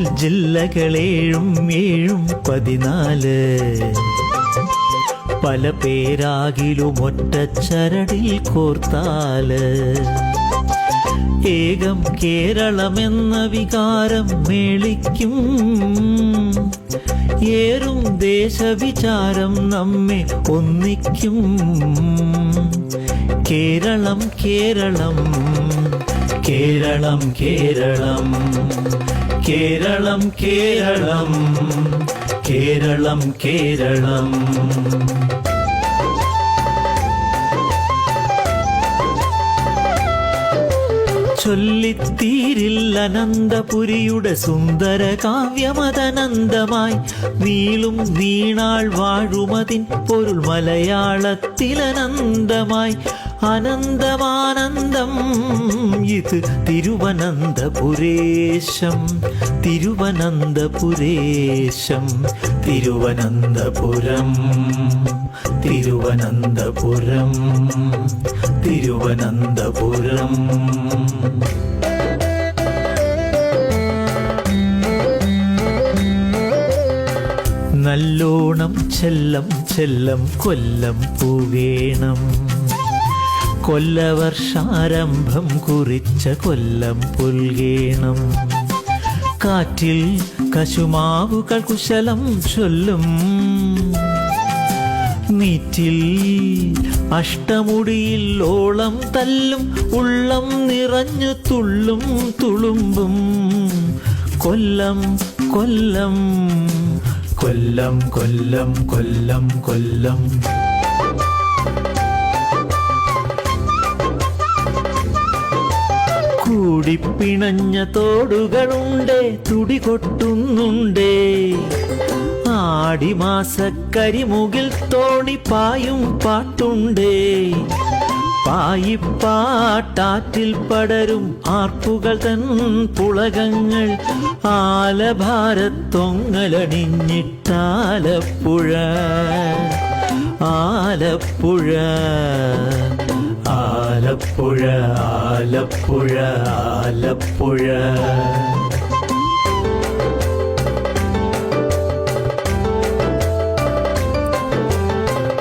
ജില്ലകളേഴും 14 പല പേരാകിലും ഒറ്റച്ചരടിൽ കോർത്താല് ഏകം കേരളമെന്ന വികാരം മേളിക്കും. ഏറും ദേശവിചാരം നമ്മെ ഒന്നിക്കും. കേരളം കേരളം കേരളം കേരളം കേരളം കേരളം കേരളം കേരളം. ചൊല്ലിത്തീരിൽ അനന്തപുരിയുടെ സുന്ദര കാവ്യമതനന്തമായി നീളും നീണാൾ വാഴുമതിൻ പൊരുൾ മലയാളത്തിലനന്തമായി. അനന്തമാനന്ദം ഇത് തിരുവനന്തപുരേശം തിരുവനന്തപുരേശം തിരുവനന്തപുരം തിരുവനന്തപുരം തിരുവനന്തപുരം. നല്ലോണം ചെല്ലം ചെല്ലം കൊല്ലം പൂവേണം. കൊല്ലവർഷാരംഭം കുറിച്ച കൊല്ലം പുൽകേണം. കാറ്റിൽ കശുമാവുകൾ കുശലം ചൊല്ലും. നീറ്റിൽ അഷ്ടമുടിയിൽ ഓളം തല്ലും. ഉള്ളം നിറഞ്ഞു തുള്ളും തുളുമ്പും. കൊല്ലം കൊല്ലം കൊല്ലം കൊല്ലം കൊല്ലം കൊല്ലം. കൂടിപ്പിണഞ്ഞ തോടുകളുണ്ടേ, തുടികൊട്ടുന്നുണ്ടേ. ആടിമാസക്കരിമുകിൽ തോണിപ്പായും പാട്ടുണ്ടേ. പായിപ്പാട്ടാറ്റിൽ പടരും ആർപ്പുകൾ തൻ പുളകങ്ങൾ. ആലഭാരത്തൊങ്ങലണിഞ്ഞിട്ടാലപ്പുഴ ആലപ്പുഴ ആലപ്പുഴ ആലപ്പുഴ ആലപ്പുഴ.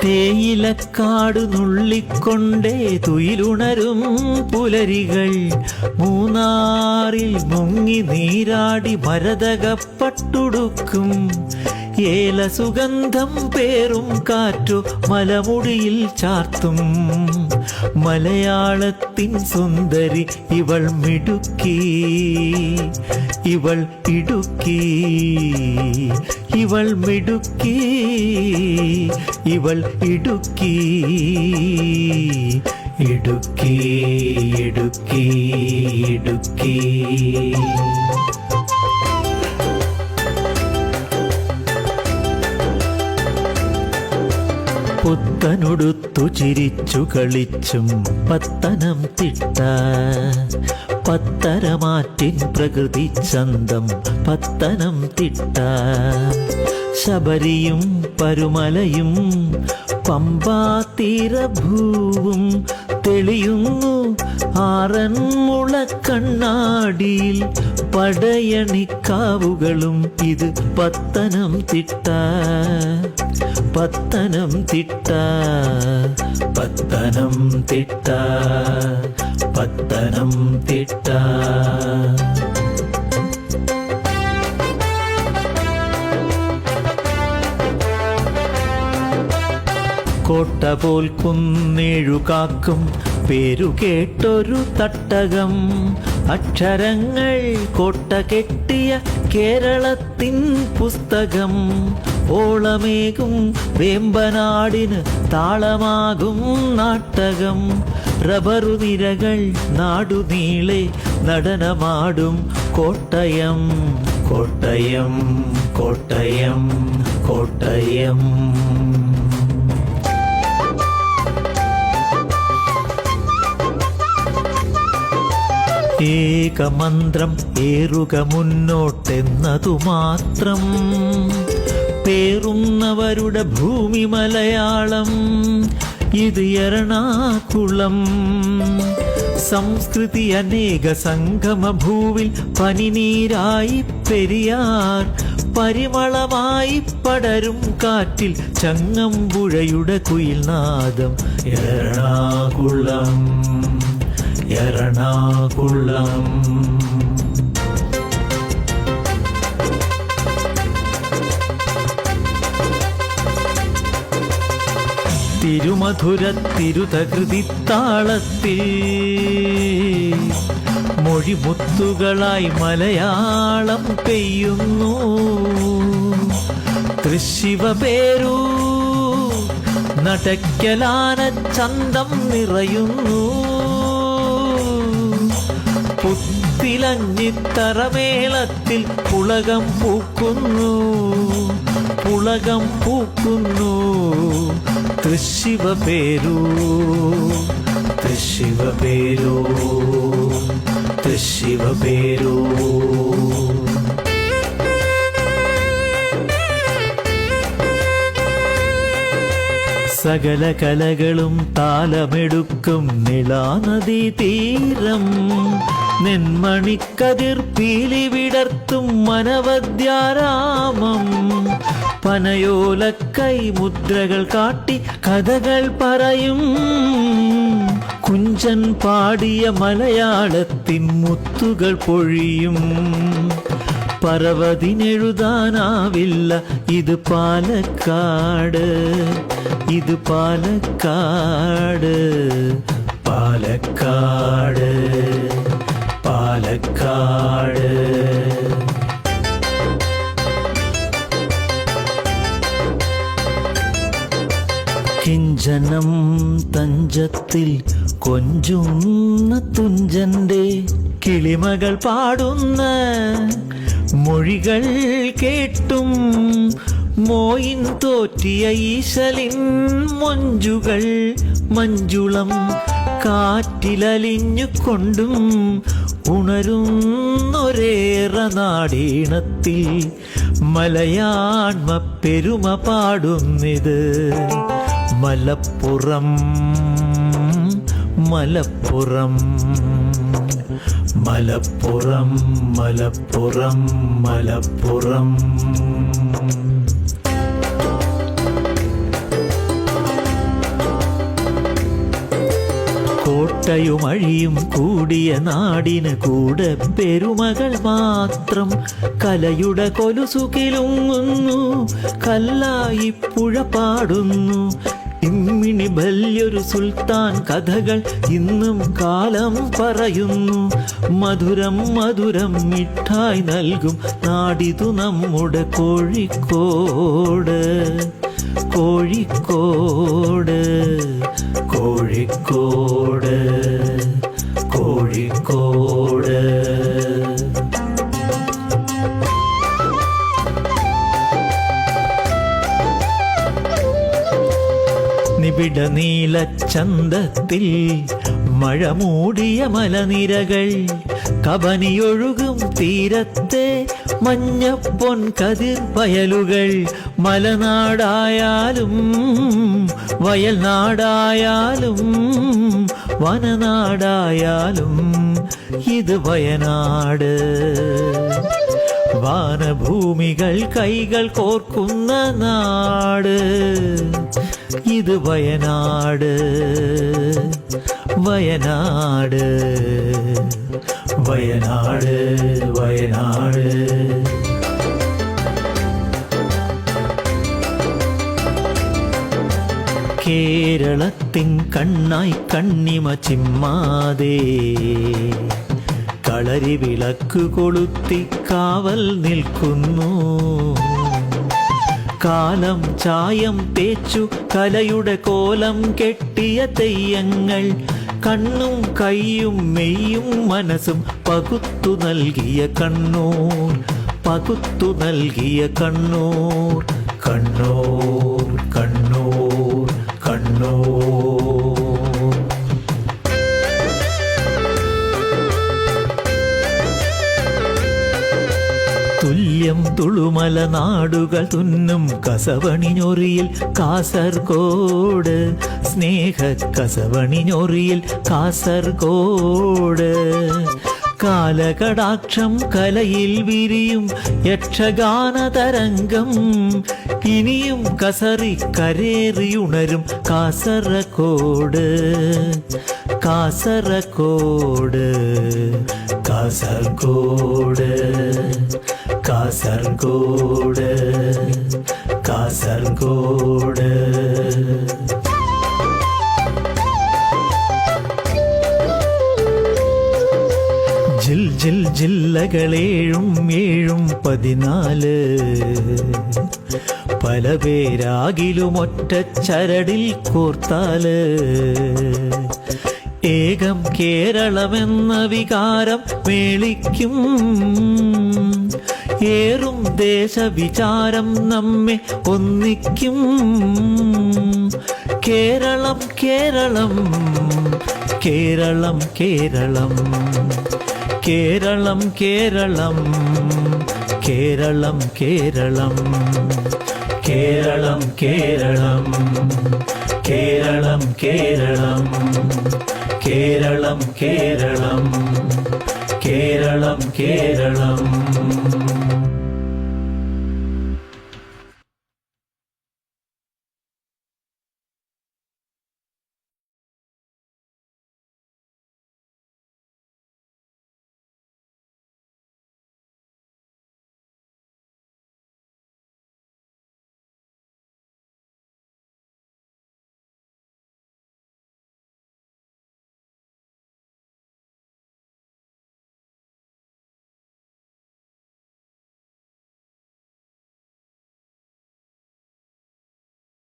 തേയിലക്കാട് നുള്ളിക്കൊണ്ടേ തുയിലുണരും പുലരികൾ. മൂന്നാറിൽ മുങ്ങി നീരാടി ഭരതകപ്പട്ടുടുക്കും. ഏല സുഗന്ധം പേറും കാറ്റു മലമുടിയിൽ ചാർത്തും. മലയാളത്തിൻ സുന്ദരി ഇവൾ മിടുക്കി ഇവൾ ഇടുക്കി ഇവൾ മിടുക്കി ഇവൾ ഇടുക്കി ഇടുക്കി ഇടുക്കി ഇടുക്കി. പുത്തനുടുത്തു ചിരിച്ചു കളിച്ചും പത്തനംതിട്ട. പത്തരമാറ്റിൻ പ്രകൃതി ചന്തം പത്തനംതിട്ട. ശബരിയും പരുമലയും പമ്പാതീരഭൂവും തെളിയുന്നു ആറന്മുള കണ്ണാടിയിൽ. പടയണിക്കാവുകളും ഇത് പത്തനംതിട്ട പത്തനംതിട്ട പത്തനംതിട്ട പത്തനംതിട്ട. കോട്ട പോൽ കുന്നേഴുകാക്കും പേരുകേട്ടൊരു തട്ടകം. അക്ഷരങ്ങൾ കോട്ട കെട്ടിയ കേരളത്തിൻ പുസ്തകം. ഓളമേകും വേമ്പനാടിന് താളമാകും നാട്ടകം. റബറുനിരകൾ നാടുനീളെ നടനമാടും കോട്ടയം കോട്ടയം കോട്ടയം കോട്ടയം. ഏകമന്ത്രം ഏറുക മുന്നോട്ടെന്നതു മാത്രം. പേറുന്നവരുടെ ഭൂമി മലയാളം. ഇത് എറണാകുളം. സംസ്കൃതി അനേക സംഗമ ഭൂവിൽ പനിനീരായി പെരിയാർ, പരിമളമായി പടരും കാറ്റിൽ ചങ്ങമ്പുഴയുടെ കുയിൽനാദം. എറണാകുളം എറണാകുളം. തിരുമധുര തിരുതകൃതിത്താളത്തിൽ മൊഴിമുത്തുകളായി മലയാളം പെയ്യുന്നു. തൃശ്ശിവപേരൂർ നടക്കലാന ചന്തം നിറയുന്നു. പുത്തിലഞ്ഞിത്തറമേളത്തിൽ പുളകം പൂക്കുന്നു, പുളകം പൂക്കുന്നു. തൃശ്ശിവപേരൂർ തൃശ്ശിവപേരൂർ തൃശ്ശിവപേരൂർ. സകല കലകളും താലമെടുക്കും നിളാനദീ തീരം. നെന്മണിക്കതിർ പീലി വിടർത്തും മനവദ്യാരാമം. പനയോലക്കൈ മുദ്രകൾ കാട്ടി കഥകൾ പറയും. കുഞ്ചൻ പാടിയ മലയാളത്തിൻ മുത്തുകൾ പൊഴിയും. പറവതിനെഴുതാനാവില്ല ഇത് പാലക്കാട്, ഇത് പാലക്കാട്, പാലക്കാട്, പാലക്കാട്. കിഞ്ചനം തഞ്ചത്തിൽ കൊഞ്ചുന്ന തുഞ്ചന്റെ കിളിമകൾ പാടുന്ന മൊഴികൾ കേട്ടും മോയിൻ തോറ്റിയ ഈശലിൻ മൊഞ്ചുകൾ മഞ്ജുളം കാറ്റിലലിഞ്ഞുകൊണ്ടും ഉണരുന്നൊരേറ നാടീണത്തിൽ മലയാണ്മ പെരുമ പാടുന്നിത്. മലപ്പുറം മലപ്പുറം മലപ്പുറം മലപ്പുറം മലപ്പുറം. കോട്ടയും അഴിയും കൂടിയ നാടിന് കൂടെ പെരുമകൾ മാത്രം. കലയുടെ കൊലുസുകിലുങ്ങുന്നു, കല്ലായി പുഴ പാടുന്നു. ഇമ്മിണി വലിയൊരു സുൽത്താൻ കഥകൾ ഇന്നും കാലം പറയുന്നു. മധുരം മധുരം മിഠായി നൽകും നാടിതു നമ്മുടെ കോഴിക്കോട്, കോഴിക്കോട്, കോഴിക്കോട്, കോഴിക്കോട്. നിബിഡ നീലച്ചന്തത്തിൽ മഴ മൂടിയ മലനിരകൾ. കബനിയൊഴുകും തീരത്തെ മഞ്ഞപ്പൊൻ കതിർ വയലുകൾ. മലനാടായാലും വയൽനാടായാലും വനനാടായാലും ഇത് വയനാട്. വാനഭൂമികൾ കൈകൾ കോർക്കുന്ന നാട് ഇത് വയനാട്, വയനാട്, വയനാട്, വയനാട്. കേരളത്തിൻ കണ്ണായി കണ്ണിമ ചിമ്മാതെ കളരി വിളക്ക് കൊളുത്തി കാവൽ നിൽക്കുന്നു. കാലം ചായം തേച്ചു കലയുടെ കോലം കെട്ടിയ തെയ്യങ്ങൾ. കണ്ണും കൈയും മെയ്യും മനസ്സും പകുത്തു നൽകിയ കണ്ണൂർ, പകുത്തു നൽകിയ കണ്ണൂർ, കണ്ണൂർ, കണ്ണൂർ, കണ്ണൂർ. തുല്യ തുല്യം തുളുമല നാടുകൾ തുന്നും കസവണിഞ്ഞൊറിയിൽ കാസർഗോഡ്, സ്നേഹ കസവണിഞ്ഞൊറിയിൽ കാസർഗോഡ്. കാലകടാക്ഷം കലയിൽ വിരിയും യക്ഷഗാന തരംഗം, ഇനിയും കസറി കരേറിയുണരും കാസർഗോഡ്, കാസർഗോഡ്, കാസർഗോഡ്, കാസർഗോഡ്, കാസർഗോഡ്. ജിൽ ജിൽ ജില്ലകളേഴും 14, പല പേരാകിലും ഒറ്റ ചരടിൽ കോർത്താല്, ഏകം കേരളമെന്ന വികാരം മേളിക്കും, ഏറും ദേശവിചാരം നമ്മെ ഒന്നിക്കും. കേരളം കേരളം കേരളം കേരളം കേരളം കേരളം കേരളം കേരളം കേരളം കേരളം കേരളം കേരളം കേരളം കേരളം കേരളം കേരളം.